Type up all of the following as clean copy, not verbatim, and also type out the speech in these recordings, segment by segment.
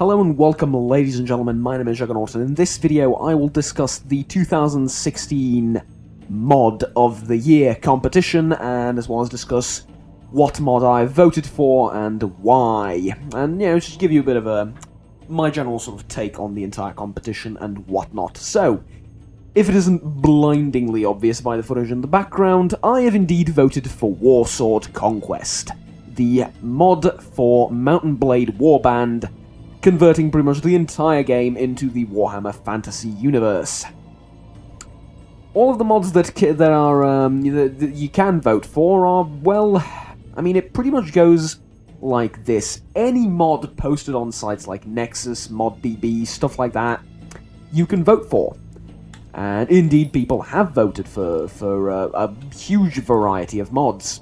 Hello and welcome, ladies and gentlemen. My name is Juggernaut, and in this video I will discuss the 2016 Mod of the Year competition, and as well as discuss what mod I voted for and why. And, just give you a bit of my general sort of take on the entire competition and whatnot. So, if it isn't blindingly obvious by the footage in the background, I have indeed voted for Warsword Conquest, the mod for Mount and Blade Warband, converting pretty much the entire game into the Warhammer Fantasy universe. All of the mods that you can vote for are, well, it pretty much goes like this. Any mod posted on sites like Nexus, ModDB, stuff like that, you can vote for. And indeed, people have voted for a huge variety of mods.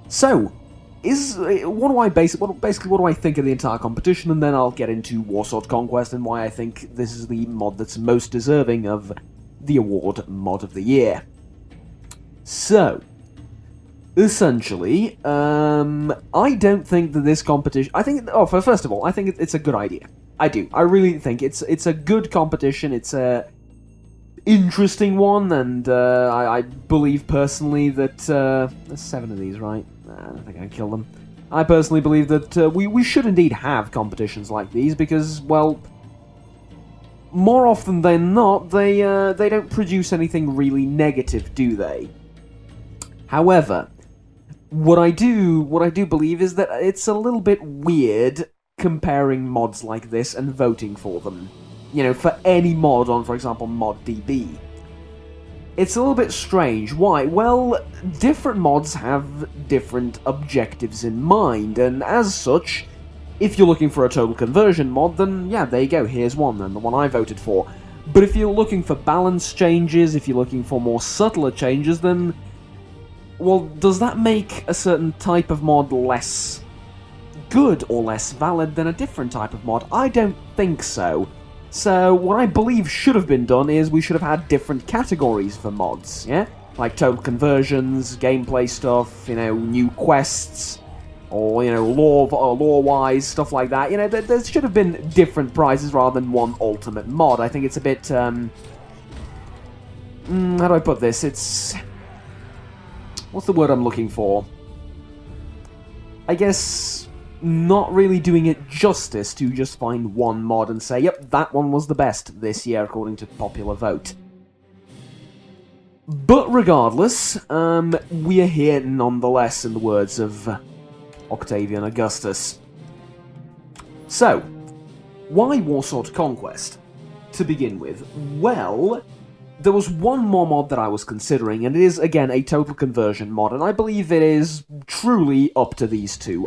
So, what do I think of the entire competition, and then I'll get into Warsword Conquest and why I think this is the mod that's most deserving of the award Mod of the Year. So, essentially, I don't think that this competition... first of all, I think it's a good idea. I do. I really think it's a good competition. It's a interesting one, and I believe personally that there's 7 of these, right? I don't think I can kill them. I personally believe that we should indeed have competitions like these because, well, more often than not, they don't produce anything really negative, do they? However, what I do believe is that it's a little bit weird comparing mods like this and voting for them. For any mod on, for example, ModDB. It's a little bit strange. Why? Well, different mods have different objectives in mind, and as such, if you're looking for a total conversion mod, then yeah, there you go, here's one, and the one I voted for. But if you're looking for balance changes, if you're looking for more subtler changes, then, well, does that make a certain type of mod less good or less valid than a different type of mod? I don't think so. So, what I believe should have been done is we should have had different categories for mods, yeah? Like total conversions, gameplay stuff, new quests, or, lore-wise, stuff like that. There should have been different prizes rather than one ultimate mod. I think it's a bit, how do I put this? It's... what's the word I'm looking for? I guess not really doing it justice to just find one mod and say, yep, that one was the best this year according to popular vote. But regardless, we are here nonetheless, in the words of Octavian Augustus. So, why Warsword Conquest? To begin with, well, there was one more mod that I was considering, and it is, again, a total conversion mod, and I believe it is truly up to these two.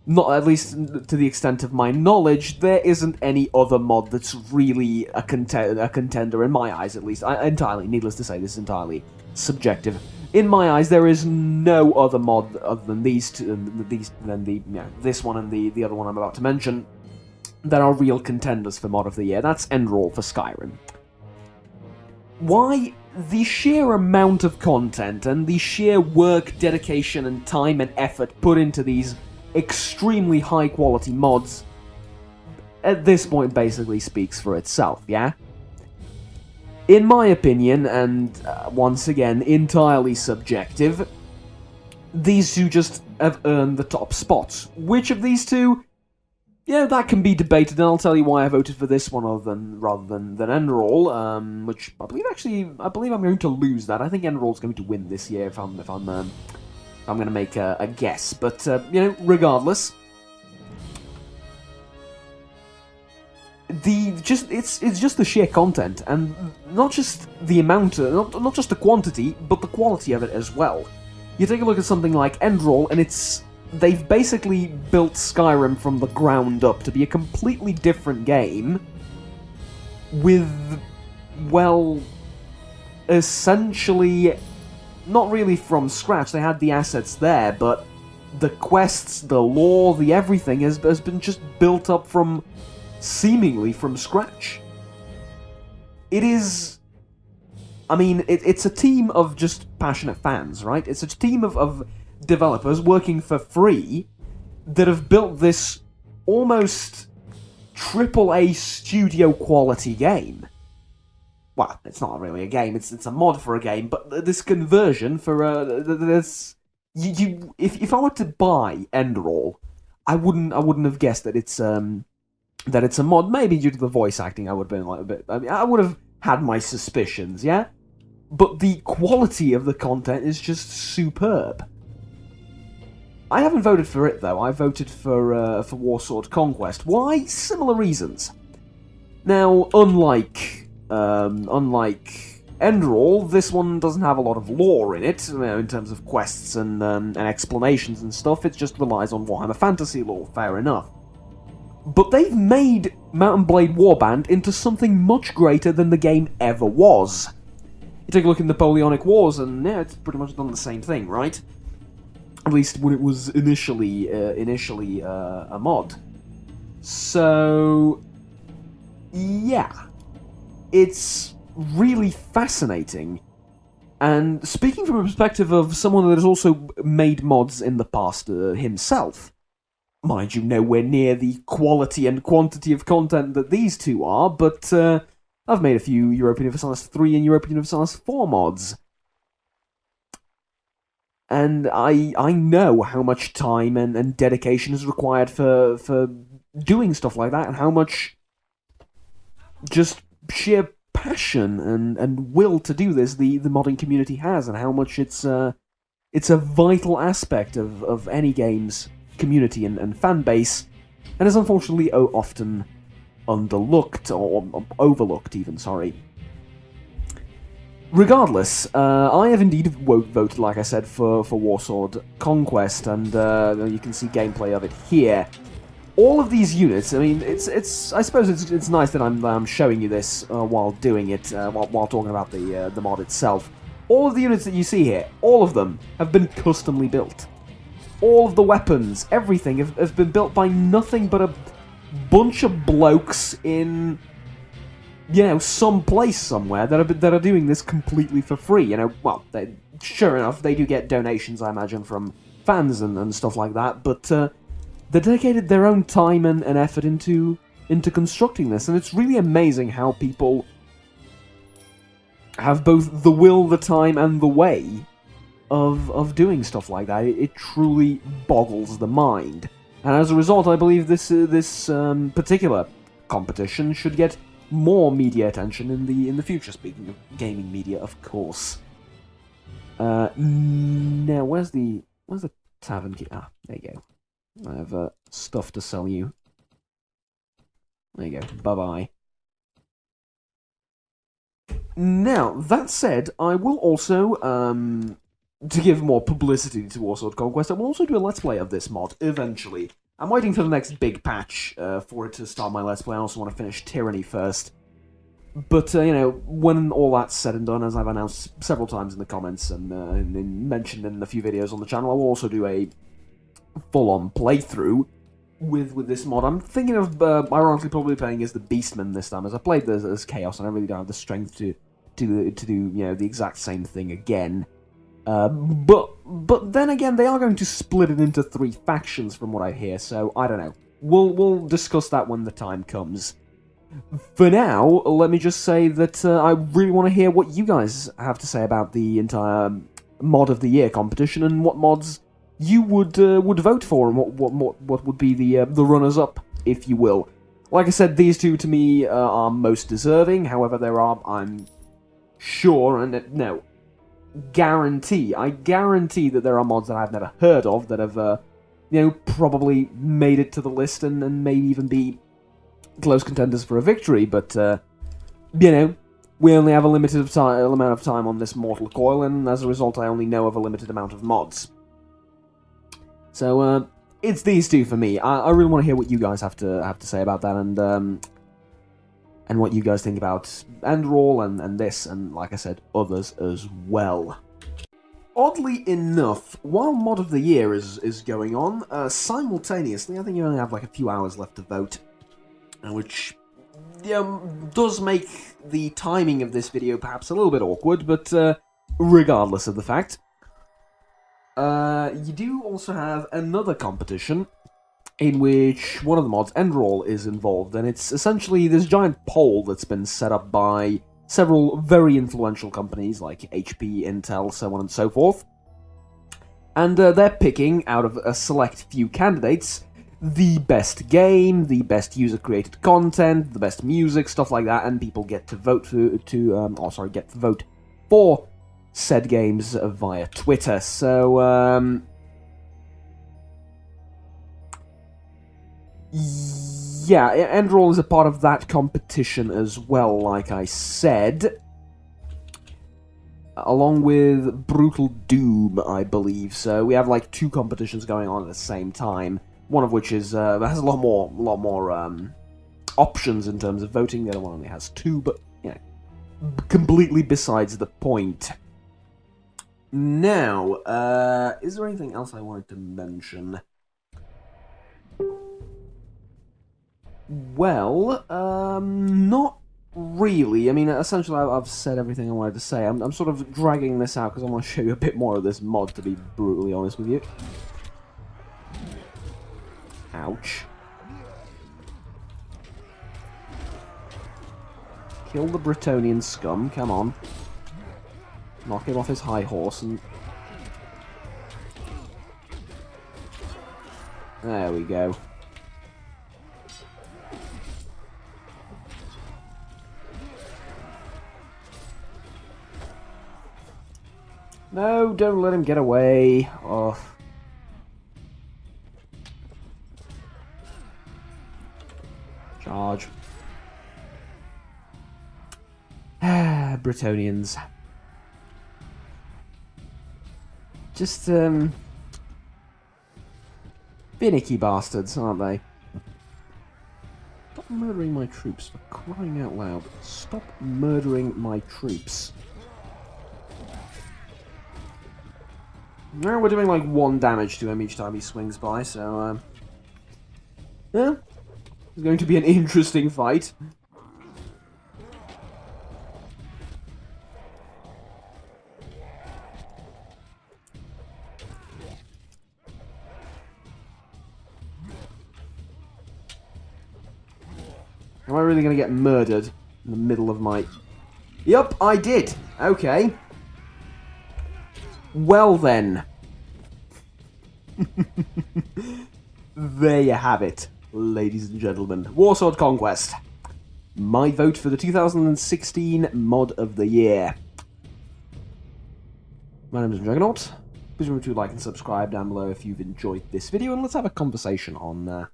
Not at least to the extent of my knowledge, there isn't any other mod that's really a contender, in my eyes at least. Needless to say, this is entirely subjective. In my eyes, there is no other mod other than these two, this one and the other one I'm about to mention, that are real contenders for Mod of the Year. That's Enderal for Skyrim. Why? The sheer amount of content and the sheer work, dedication, and time and effort put into these extremely high-quality mods, at this point basically speaks for itself, yeah? In my opinion, and once again, entirely subjective, these two just have earned the top spots. Which of these two? Yeah, that can be debated, and I'll tell you why I voted for this one rather than Enderal, which I believe I'm going to lose that. I think Enderal's going to win this year if I'm going to make a guess, but, regardless. It's just the sheer content, and not just the amount, not just the quantity, but the quality of it as well. You take a look at something like Enderal, and they've basically built Skyrim from the ground up to be a completely different game with, well, essentially... not really from scratch, they had the assets there, but the quests, the lore, the everything has been just built up seemingly from scratch. It is... it's a team of just passionate fans, right? It's a team of developers working for free that have built this almost AAA studio quality game. Well, it's not really a game; it's a mod for a game. But this conversion for this, if I were to buy Enderal, I wouldn't have guessed that it's a mod. Maybe due to the voice acting, I would have been like a bit. I mean, I would have had my suspicions, yeah. But the quality of the content is just superb. I haven't voted for it though. I voted for Warsword Conquest. Why? Similar reasons. Now, unlike Enderal, this one doesn't have a lot of lore in it, in terms of quests and explanations and stuff. It just relies on Warhammer Fantasy lore. Fair enough. But they've made Mount and Blade Warband into something much greater than the game ever was. You take a look at Napoleonic Wars, and yeah, it's pretty much done the same thing, right? At least when it was initially a mod. So, yeah, it's really fascinating. And speaking from a perspective of someone that has also made mods in the past himself, mind you, nowhere near the quality and quantity of content that these two are, but I've made a few Europa Universalis 3 and Europa Universalis 4 mods. And I know how much time and dedication is required for doing stuff like that, and how much just sheer passion and will to do this the modding community has, and how much it's a vital aspect of any game's community and fan base, and is unfortunately often underlooked, or overlooked even, sorry. Regardless, I have indeed voted, like I said, for Warsword Conquest, and you can see gameplay of it here. All of these units, I mean, I suppose it's nice that I'm showing you this while doing it, while talking about the mod itself. All of the units that you see here, all of them have been customly built. All of the weapons, everything, have been built by nothing but a bunch of blokes in, some place somewhere that are doing this completely for free. Well, sure enough, they do get donations, I imagine, from fans and stuff like that, but they dedicated their own time and effort into constructing this, and it's really amazing how people have both the will, the time, and the way of doing stuff like that. It truly boggles the mind. And as a result, I believe this particular competition should get more media attention in the future. Speaking of gaming media, of course. Now, where's the tavern key? Ah, there you go. I have stuff to sell you. There you go. Bye-bye. Now, that said, I will also, to give more publicity to Warsword Conquest, I will also do a Let's Play of this mod, eventually. I'm waiting for the next big patch for it to start my Let's Play. I also want to finish Tyranny first. But, when all that's said and done, as I've announced several times in the comments and mentioned in a few videos on the channel, I will also do a full-on playthrough with this mod. I'm thinking of, ironically, probably playing as the Beastman this time, as I played as Chaos, and I really don't have the strength to do the exact same thing again. But then again, they are going to split it into 3 factions from what I hear, so I don't know. We'll discuss that when the time comes. For now, let me just say that I really want to hear what you guys have to say about the entire Mod of the Year competition, and what mods you would vote for, and what would be the runners-up, if you will. Like I said, these two to me are most deserving. However, there are, I'm sure, and no, I guarantee that there are mods that I've never heard of that have, probably made it to the list and may even be close contenders for a victory. But we only have a limited amount of time on this Mortal Coil, and as a result, I only know of a limited amount of mods. So, it's these two for me. I really want to hear what you guys have to say about that, and what you guys think about Enderal and this, and like I said, others as well. Oddly enough, while Mod of the Year is going on, simultaneously, I think you only have like a few hours left to vote, which does make the timing of this video perhaps a little bit awkward, but regardless of the fact, you do also have another competition in which one of the mods, Endroll, is involved, and it's essentially this giant poll that's been set up by several very influential companies like HP, Intel, so on and so forth. And they're picking, out of a select few candidates, the best game, the best user-created content, the best music, stuff like that, and people get to vote vote for said games via Twitter. So, yeah, Endroll is a part of that competition as well, like I said. Along with Brutal Doom, I believe. So we have like two competitions going on at the same time. One of which is has a lot more options in terms of voting. The other one only has two, but completely besides the point. Now, is there anything else I wanted to mention? Well, not really. I mean, essentially, I've said everything I wanted to say. I'm sort of dragging this out because I want to show you a bit more of this mod, to be brutally honest with you. Ouch. Kill the Bretonnian scum, come on. Knock him off his high horse and... There we go. No, don't let him get away. Oh. Charge. Bretonnians. Just, finicky bastards, aren't they? Stop murdering my troops, for crying out loud. Stop murdering my troops. No, we're doing like 1 damage to him each time he swings by, so, yeah. It's going to be an interesting fight. Am I really going to get murdered in the middle of my... Yup, I did! Okay. Well then. There you have it, ladies and gentlemen. Warsword Conquest. My vote for the 2016 Mod of the Year. My name is Juggernaut. Please remember to like and subscribe down below if you've enjoyed this video, and let's have a conversation on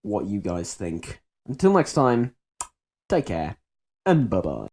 what you guys think. Until next time, take care, and bye-bye.